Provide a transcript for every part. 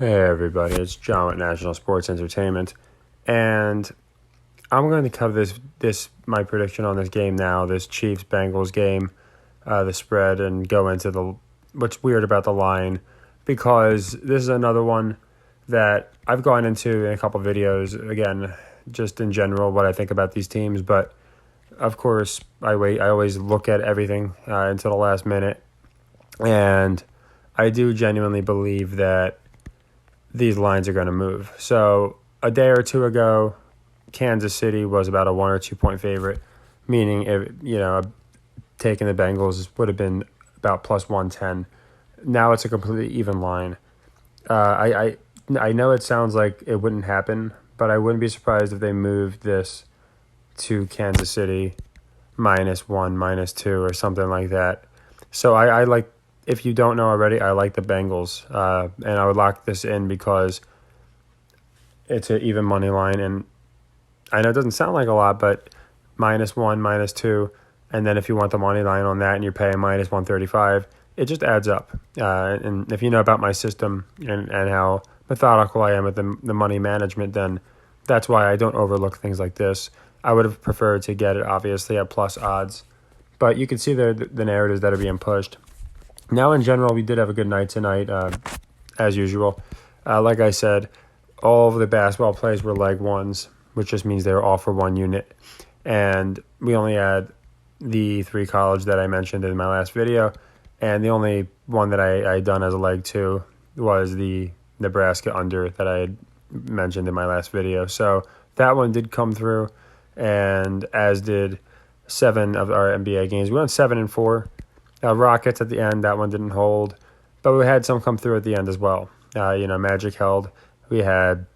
Hey everybody, it's John with National Sports Entertainment, and I'm going to cover this my prediction on this game now, this Chiefs Bengals game, the spread, and go into what's weird about the line, because this is another one that I've gone into in a couple videos. Again, just in general, what I think about these teams, but of course I always look at everything until the last minute, and I do genuinely believe that these lines are going to move. So a day or two ago, Kansas City was about a 1 or 2 point favorite, meaning taking the Bengals would have been about plus 110. Now it's a completely even line. I know it sounds like it wouldn't happen, but I wouldn't be surprised if they moved this to Kansas City -1, -2, or something like that. So I like. If you don't know already, I like the Bengals, and I would lock this in because it's an even money line. And I know it doesn't sound like a lot, but -1, -2, and then if you want the money line on that and you're paying -135, it just adds up. And if you know about my system and how methodical I am with the money management, then that's why I don't overlook things like this. I would have preferred to get it, obviously, at plus odds, but you can see the narratives that are being pushed. Now, in general, we did have a good night tonight, as usual. Like I said, all of the basketball plays were leg ones, which just means they were all for one unit. And we only had the 3 college that I mentioned in my last video. And the only one that I had done as a leg 2 was the Nebraska under that I had mentioned in my last video. So that one did come through, and as did 7 of our NBA games. We went 7-4. Rockets at the end, that one didn't hold, but we had some come through at the end as well. Magic held. We had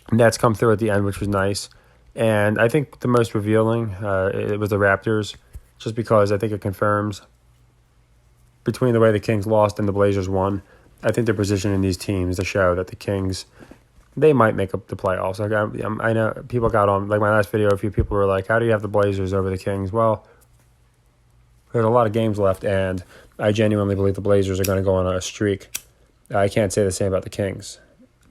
Nets come through at the end, which was nice. And I think the most revealing, it was the Raptors, just because I think it confirms between the way the Kings lost and the Blazers won. I think the position in these teams to show that the Kings, they might make up the playoffs. Like I know people got on, like my last video, a few people were like, how do you have the Blazers over the Kings? Well, there's a lot of games left, and I genuinely believe the Blazers are going to go on a streak. I can't say the same about the Kings.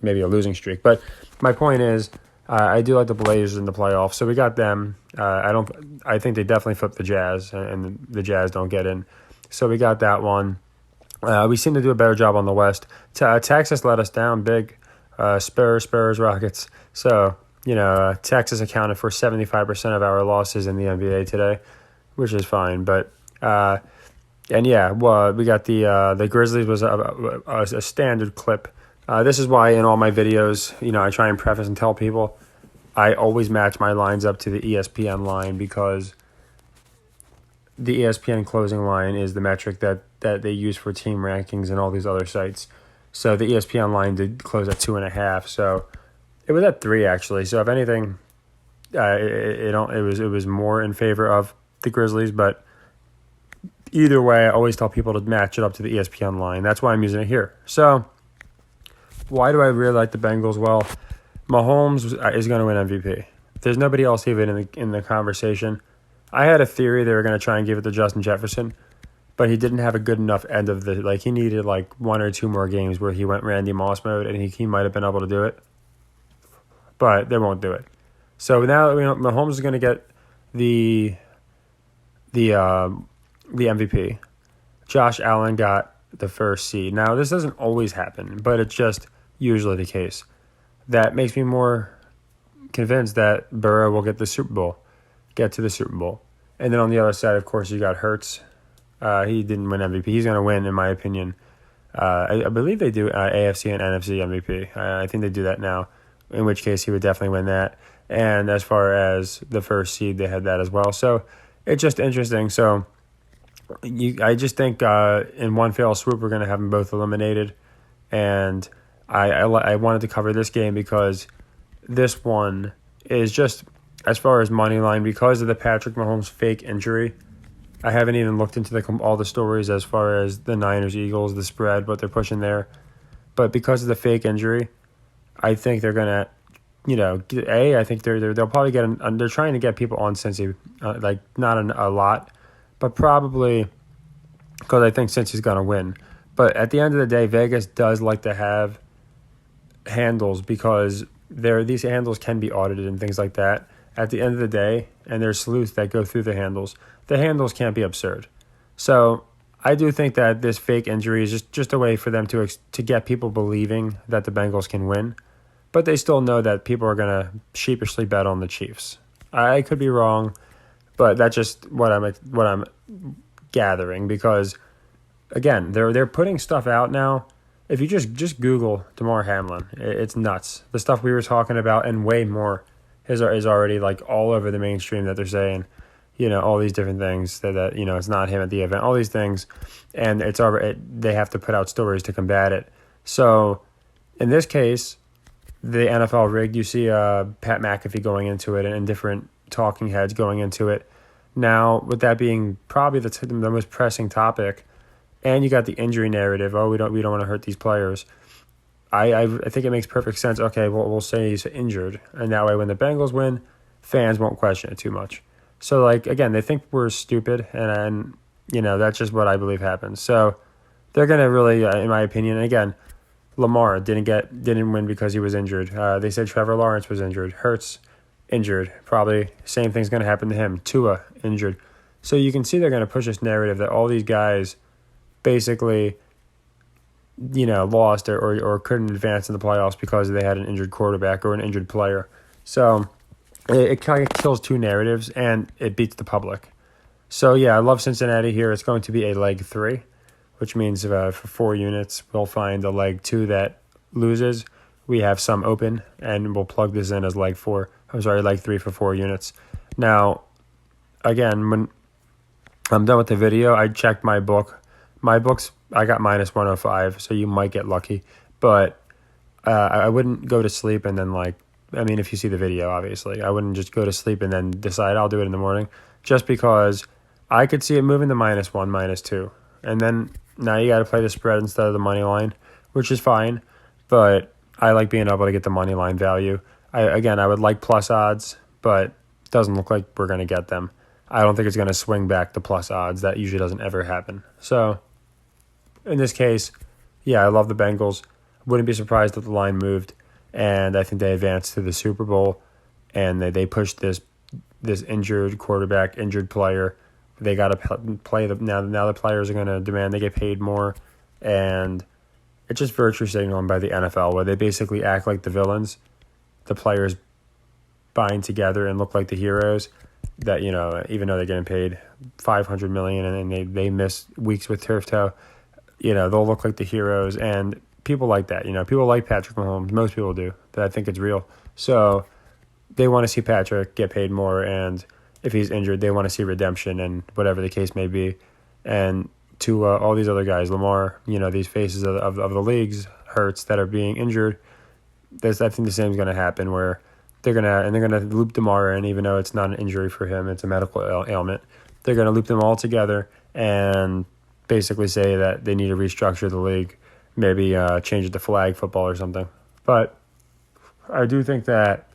Maybe a losing streak. But my point is, I do like the Blazers in the playoffs, so we got them. I think they definitely flipped the Jazz, and the Jazz don't get in. So we got that one. We seem to do a better job on the West. Texas let us down big. Spurs, Rockets. So, Texas accounted for 75% of our losses in the NBA today, which is fine, but we got the Grizzlies was a standard clip. This is why in all my videos, I try and preface and tell people I always match my lines up to the ESPN line, because the ESPN closing line is the metric that they use for team rankings and all these other sites. So the ESPN line did close at 2.5. So it was at 3 actually. So if anything, it was more in favor of the Grizzlies, but either way, I always tell people to match it up to the ESPN line. That's why I'm using it here. So why do I really like the Bengals? Well, Mahomes is going to win MVP. There's nobody else even in the conversation. I had a theory they were going to try and give it to Justin Jefferson, but he didn't have a good enough end of he needed 1 or 2 more games where he went Randy Moss mode, and he might have been able to do it, but they won't do it. So now Mahomes is going to get the MVP. Josh Allen got the first seed. Now, this doesn't always happen, but it's just usually the case. That makes me more convinced that Burrow will get to the Super Bowl. And then on the other side, of course, you got Hurts. He didn't win MVP. He's going to win, in my opinion. I believe they do AFC and NFC MVP. I think they do that now, in which case he would definitely win that. And as far as the first seed, they had that as well. So it's just interesting. So I just think in one fell swoop we're going to have them both eliminated. And I wanted to cover this game because this one is just, as far as money line, because of the Patrick Mahomes fake injury. I haven't even looked into all the stories as far as the Niners, Eagles, the spread, what they're pushing there. But because of the fake injury, I think they're going to, I think they'll probably get, they're trying to get people on Cincy, not a lot, but probably because I think Cincy's going to win. But at the end of the day, Vegas does like to have handles because these handles can be audited and things like that. At the end of the day, and there's sleuths that go through the handles can't be absurd. So I do think that this fake injury is just a way for them to get people believing that the Bengals can win, but they still know that people are going to sheepishly bet on the Chiefs. I could be wrong, but that's just what I'm gathering because again, they're putting stuff out now. If you just Google Damar Hamlin, it's nuts. The stuff we were talking about and way more is already like all over the mainstream that they're saying, all these different things that it's not him at the event, all these things, and they have to put out stories to combat it. So in this case, the NFL rigged. You see Pat McAfee going into it and different talking heads going into it. Now, with that being probably the most pressing topic, and you got the injury narrative. Oh, we don't want to hurt these players. I think it makes perfect sense. Okay, well, we'll say he's injured, and that way when the Bengals win, fans won't question it too much. So, again, they think we're stupid, and that's just what I believe happens. So they're going to really, in my opinion, and again, Lamar didn't win because he was injured. They said Trevor Lawrence was injured. Hurts injured. Probably same thing's going to happen to him. Tua injured. So you can see they're going to push this narrative that all these guys basically, lost or couldn't advance in the playoffs because they had an injured quarterback or an injured player. So it kind of kills two narratives and it beats the public. So yeah, I love Cincinnati here. It's going to be a leg 3, which means for 4 units, we'll find a leg 2 that loses. We have some open and we'll plug this in as leg 3 for 4 units. Now, again, when I'm done with the video, I checked my book. My books, I got minus 105, so you might get lucky. But I wouldn't go to sleep and then if you see the video, obviously, I wouldn't just go to sleep and then decide I'll do it in the morning, just because I could see it moving to -1, -2. And then now you got to play the spread instead of the money line, which is fine. But I like being able to get the money line value. I would like plus odds, but it doesn't look like we're going to get them. I don't think it's going to swing back to plus odds. That usually doesn't ever happen. So in this case, yeah, I love the Bengals. Wouldn't be surprised if the line moved, and I think they advanced to the Super Bowl, and they pushed this injured quarterback, injured player. They got to play now. The players are going to demand they get paid more, and it's just virtue signaling by the NFL, where they basically act like the villains. The players bind together and look like the heroes. That even though they're getting paid $500 million and they miss weeks with turf toe, they'll look like the heroes, and people like that. People like Patrick Mahomes. Most people do. But I think it's real. So they want to see Patrick get paid more, and if he's injured, they want to see redemption and whatever the case may be. And to all these other guys, Lamar, these faces of the leagues, Hurts, that are being injured, I think the same is going to happen, where they're gonna loop Damar in, even though it's not an injury for him, it's a medical ailment. They're gonna loop them all together and basically say that they need to restructure the league, maybe change it to flag football or something. But I do think that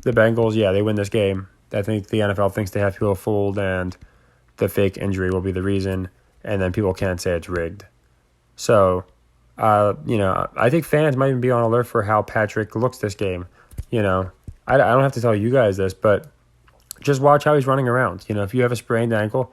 the Bengals, they win this game. I think the NFL thinks they have people fooled, and the fake injury will be the reason, and then people can't say it's rigged. So, I think fans might even be on alert for how Patrick looks this game. I don't have to tell you guys this, but just watch how he's running around. If you have a sprained ankle,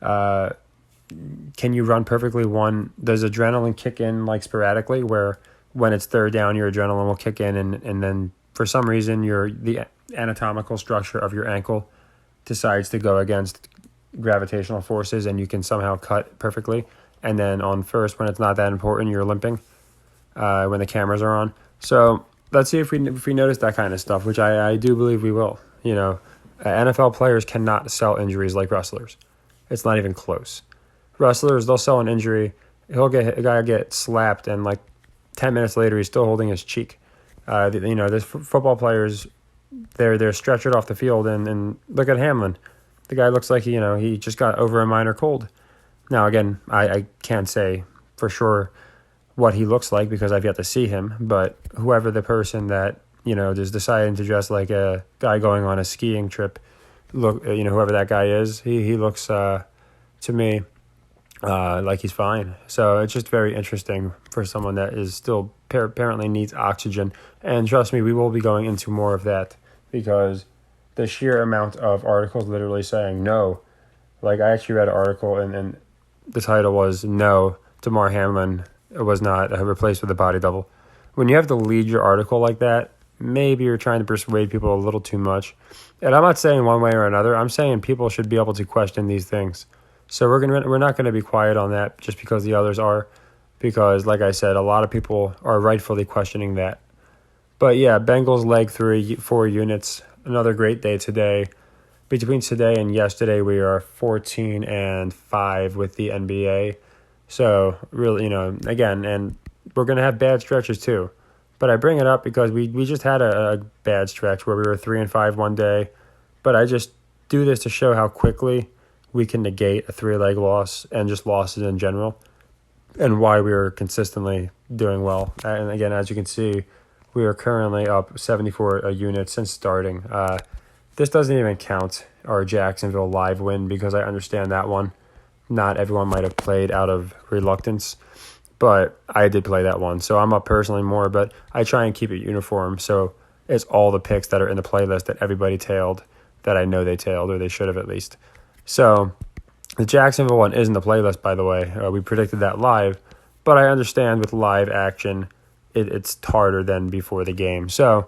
can you run perfectly? Does adrenaline kick in sporadically, where when it's third down, your adrenaline will kick in, and then for some reason the anatomical structure of your ankle decides to go against gravitational forces, and you can somehow cut perfectly. And then on first, when it's not that important, you're limping when the cameras are on. So let's see if we notice that kind of stuff, which I do believe we will. NFL players cannot sell injuries like wrestlers. It's not even close. Wrestlers, they'll sell an injury. A guy get slapped, and 10 minutes later, he's still holding his cheek. There's football players, they're stretchered off the field, and look at Hamlin. The guy looks like he just got over a minor cold. Now, again, I can't say for sure what he looks like because I've yet to see him, but whoever the person that, is deciding to dress like a guy going on a skiing trip, whoever that guy is, he looks to me like he's fine. So it's just very interesting for someone that is still apparently needs oxygen. And trust me, we will be going into more of that because the sheer amount of articles literally saying no. Like, I actually read an article, and the title was "No, Damar Hamlin was not replaced with a body double." When you have to lead your article like that, maybe you're trying to persuade people a little too much. And I'm not saying one way or another. I'm saying people should be able to question these things. So we're not going to be quiet on that just because the others are, because like I said, a lot of people are rightfully questioning that. But yeah, Bengals leg 4 units. Another great day today. Between today and yesterday, we are 14-5 with the NBA. So really, again, and we're going to have bad stretches too. But I bring it up because we just had a bad stretch where we were 3-5 one day. But I just do this to show how quickly we can negate a 3-leg loss and just losses in general, and why we are consistently doing well. And again, as you can see, we are currently up 74 units since starting. This doesn't even count our Jacksonville live win because I understand that one. Not everyone might have played out of reluctance, but I did play that one. So I'm up personally more, but I try and keep it uniform. So it's all the picks that are in the playlist that everybody tailed, that I know they tailed, or they should have at least. So the Jacksonville one isn't the playlist, by the way. We predicted that live, but I understand with live action, it's harder than before the game. So,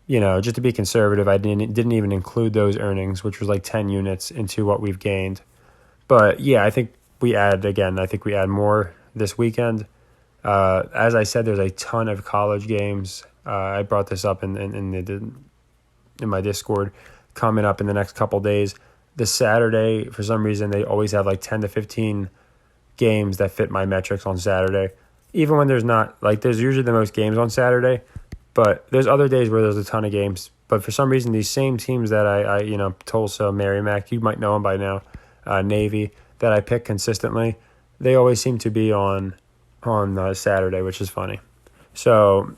just to be conservative, I didn't even include those earnings, which was like 10 units into what we've gained. But yeah, I think we add more this weekend. As I said, there's a ton of college games. I brought this up in my Discord, coming up in the next couple days. This Saturday, for some reason, they always have like 10 to 15 games that fit my metrics on Saturday. Even when there's not, there's usually the most games on Saturday, but there's other days where there's a ton of games. But for some reason, these same teams that I Tulsa, Merrimack, you might know them by now, Navy, that I pick consistently, they always seem to be on Saturday, which is funny. So,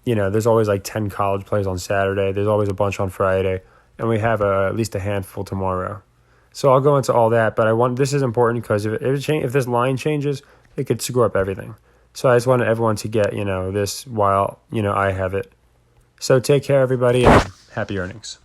there's always like 10 college plays on Saturday. There's always a bunch on Friday. And we have at least a handful tomorrow. So I'll go into all that, but this is important because if this line changes, it could screw up everything. So I just wanted everyone to get, this while, I have it. So take care, everybody, and happy earnings.